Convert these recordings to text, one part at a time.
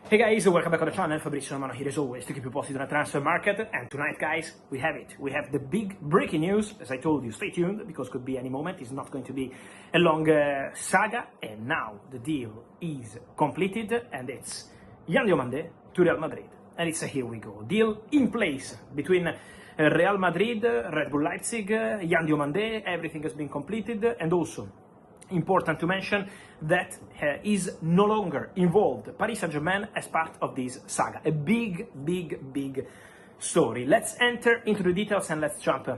Hey guys, welcome back on the channel. Fabrizio Romano here as always to keep you posted on the transfer market. And tonight, guys, we have it. We have the big breaking news. As I told you, stay tuned because could be any moment. It's not going to be a long saga. And now the deal is completed, and it's DIOMANDE to Real Madrid. And it's a here we go deal in place between Real Madrid, Red Bull Leipzig, DIOMANDE. Everything has been completed, and also important to mention that is no longer involved Paris Saint-Germain as part of this saga. A big story. Let's enter into the details and let's jump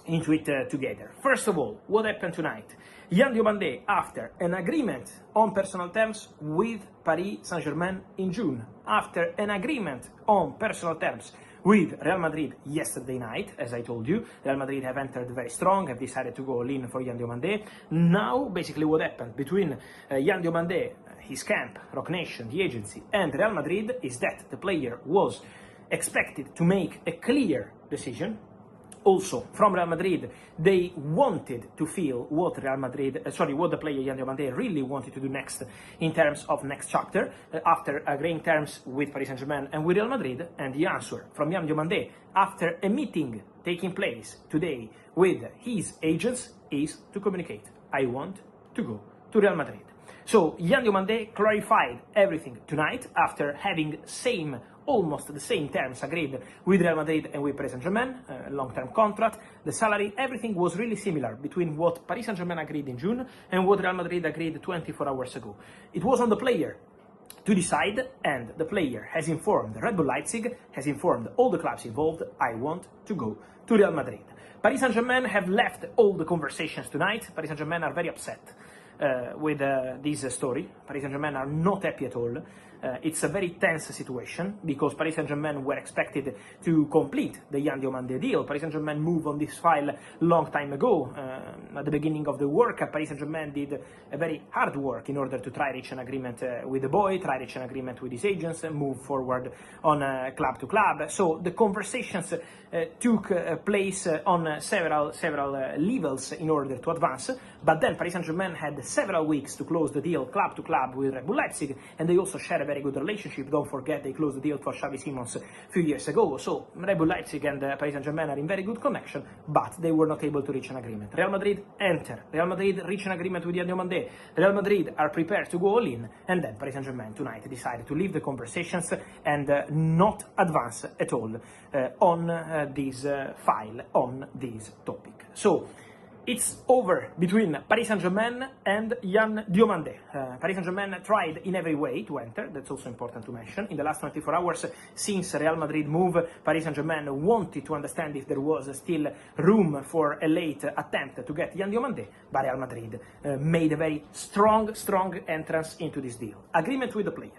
into it together. First of all, what happened tonight? DIOMANDE, after an agreement on personal terms with Paris Saint-Germain in June, after an agreement on personal terms with Real Madrid yesterday night, as I told you, Real Madrid have entered very strong, have decided to go all in for DIOMANDE. Now, basically what happened between DIOMANDE, his camp, Rock Nation, the agency, and Real Madrid is that the player was expected to make a clear decision. Also, from Real Madrid, they wanted to feel what what the player DIOMANDE really wanted to do next in terms of next chapter, after agreeing terms with Paris Saint-Germain and with Real Madrid. And the answer from DIOMANDE, after a meeting taking place today with his agents, is to communicate, I want to go to Real Madrid. So DIOMANDE clarified everything tonight after having almost the same terms agreed with Real Madrid and with Paris Saint-Germain, long-term contract, the salary, everything was really similar between what Paris Saint-Germain agreed in June and what Real Madrid agreed 24 hours ago. It was on the player to decide, and the player has informed Red Bull Leipzig, has informed all the clubs involved, I want to go to Real Madrid. Paris Saint-Germain have left all the conversations tonight. Paris Saint-Germain are very upset with this story. Paris Saint-Germain are not happy at all. It's a very tense situation because Paris Saint-Germain were expected to complete the DIOMANDE deal. Paris Saint-Germain moved on this file long time ago. At the beginning of the work, Paris Saint-Germain did a very hard work in order to try reach an agreement with the boy, try reach an agreement with his agents, and move forward on club to club. So the conversations took place on several levels in order to advance. But then Paris Saint-Germain had several weeks to close the deal club to club with Red Bull Leipzig, and they also share a very good relationship. Don't forget they closed the deal for Xavi Simons a few years ago. So Red Bull Leipzig and Paris Saint-Germain are in very good connection, but they were not able to reach an agreement. Real Madrid enter. Real Madrid reach an agreement with DIOMANDE. Real Madrid are prepared to go all in, and then Paris Saint-Germain tonight decided to leave the conversations and not advance at all on this file, on this topic. So it's over between Paris Saint-Germain and DIOMANDE. Paris Saint-Germain tried in every way to enter, that's also important to mention. In the last 24 hours, since Real Madrid move, Paris Saint-Germain wanted to understand if there was still room for a late attempt to get DIOMANDE, but Real Madrid made a very strong entrance into this deal. Agreement with the player.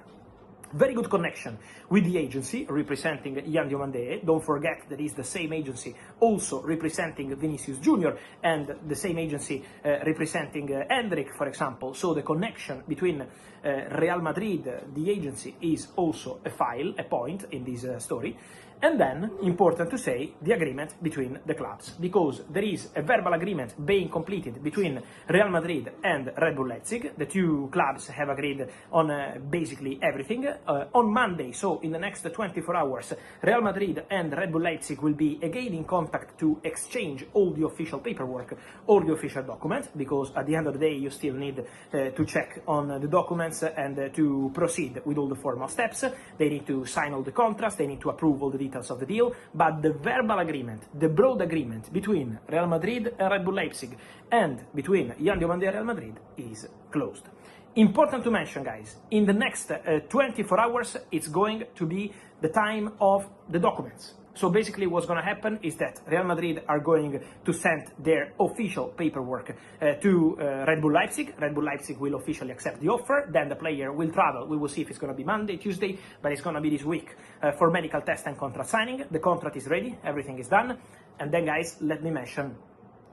Very good connection with the agency representing DIOMANDE. Don't forget that is the same agency also representing Vinicius Jr. and the same agency representing Hendrik, for example. So the connection between Real Madrid, the agency, is also a point in this story. And then, important to say, the agreement between the clubs, because there is a verbal agreement being completed between Real Madrid and Red Bull Leipzig. The two clubs have agreed on basically everything. On Monday, so in the next 24 hours, Real Madrid and Red Bull Leipzig will be again in contact to exchange all the official paperwork, all the official documents, because at the end of the day, you still need to check on the documents and to proceed with all the formal steps. They need to sign all the contracts, they need to approve all the details of the deal, but the verbal agreement, the broad agreement between Real Madrid and Red Bull Leipzig and between DIOMANDE and Real Madrid is closed. Important to mention, guys, in the next 24 hours, it's going to be the time of the documents. So basically what's going to happen is that Real Madrid are going to send their official paperwork to Red Bull Leipzig. Red Bull Leipzig will officially accept the offer. Then the player will travel. We will see if it's going to be Monday, Tuesday, but it's going to be this week for medical test and contract signing. The contract is ready. Everything is done. And then, guys, let me mention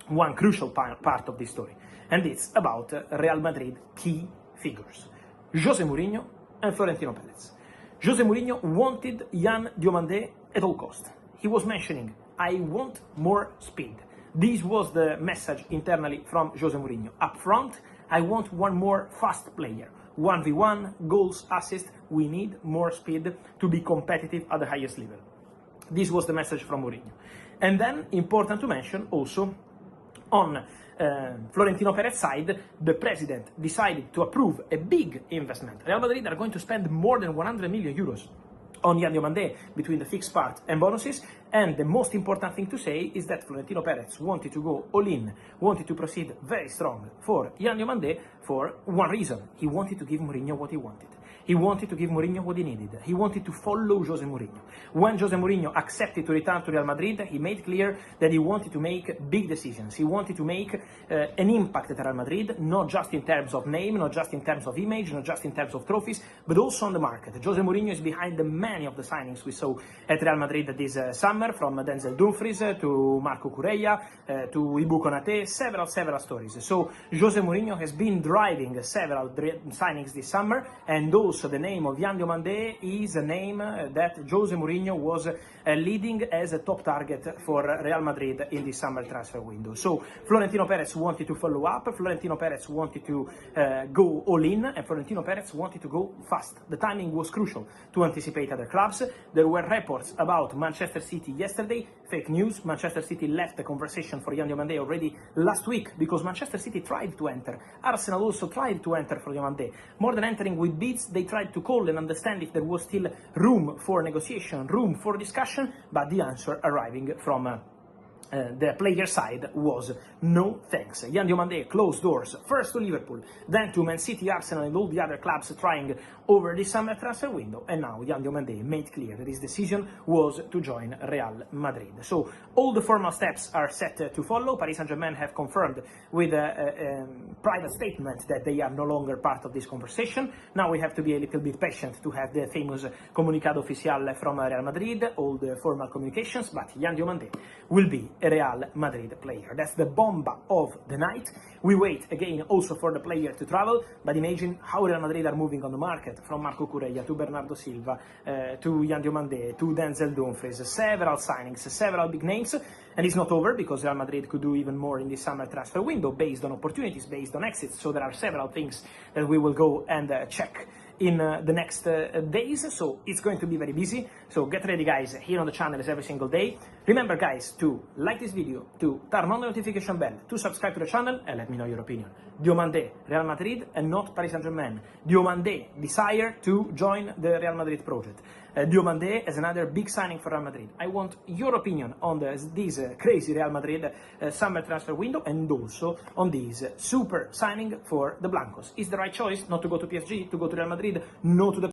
one crucial part of this story. And it's about Real Madrid key figures. Jose Mourinho and Florentino Perez. Jose Mourinho wanted DIOMANDE at all costs. He was mentioning, I want more speed. This was the message internally from Jose Mourinho. Up front, I want one more fast player, 1v1, goals, assists. We need more speed to be competitive at the highest level. This was the message from Mourinho. And then, important to mention also, on Florentino Perez's side, the president decided to approve a big investment. Real Madrid are going to spend more than 100 million euros on DIOMANDE between the fixed part and bonuses, and the most important thing to say is that Florentino Perez wanted to go all in, wanted to proceed very strong for DIOMANDE for one reason: he wanted to give Mourinho what he wanted. He wanted to give Mourinho what he needed. He wanted to follow Jose Mourinho. When Jose Mourinho accepted to return to Real Madrid, he made clear that he wanted to make big decisions. He wanted to make an impact at Real Madrid, not just in terms of name, not just in terms of image, not just in terms of trophies, but also on the market. Jose Mourinho is behind many of the signings we saw at Real Madrid this summer, from Denzel Dumfries to Marco Cucurella to Ibu Konate, several stories. So Jose Mourinho has been driving several signings this summer, and also the name of DIOMANDE is a name that Jose Mourinho was leading as a top target for Real Madrid in the summer transfer window. So Florentino Perez wanted to follow up, Florentino Perez wanted to go all in, and Florentino Perez wanted to go fast. The timing was crucial to anticipate other clubs. There were reports about Manchester City yesterday, fake news. Manchester City left the conversation for DIOMANDE already last week because Manchester City tried to enter. Arsenal also tried to enter for DIOMANDE. More than entering with bids, they tried to call and understand if there was still room for negotiation, room for discussion, but the answer arriving from the player side was no thanks. DIOMANDE closed doors, first to Liverpool, then to Man City, Arsenal and all the other clubs trying over this summer transfer window, and now DIOMANDE made clear that his decision was to join Real Madrid. So all the formal steps are set to follow. Paris Saint-Germain have confirmed with a private statement that they are no longer part of this conversation. Now we have to be a little bit patient to have the famous comunicado oficial from Real Madrid, all the formal communications, but DIOMANDE will be a Real Madrid player. That's the bomba of the night. We wait again also for the player to travel, but imagine how Real Madrid are moving on the market, from Marco Cucurella to Bernardo Silva to DIOMANDE to Denzel Dumfries, several signings, several big names, and it's not over because Real Madrid could do even more in this summer transfer window based on opportunities, based on exits. So there are several things that we will go and check in the next days, so it's going to be very busy. So get ready, guys, here on the channel every single day. Remember, guys, to like this video, to turn on the notification bell, to subscribe to the channel, and let me know your opinion. DIOMANDE, Real Madrid, and not Paris Saint-Germain. DIOMANDE, desire to join the Real Madrid project. DIOMANDE as another big signing for Real Madrid. I want your opinion on this crazy Real Madrid summer transfer window, and also on this super signing for the Blancos. Is the right choice not to go to PSG, to go to Real Madrid, no to the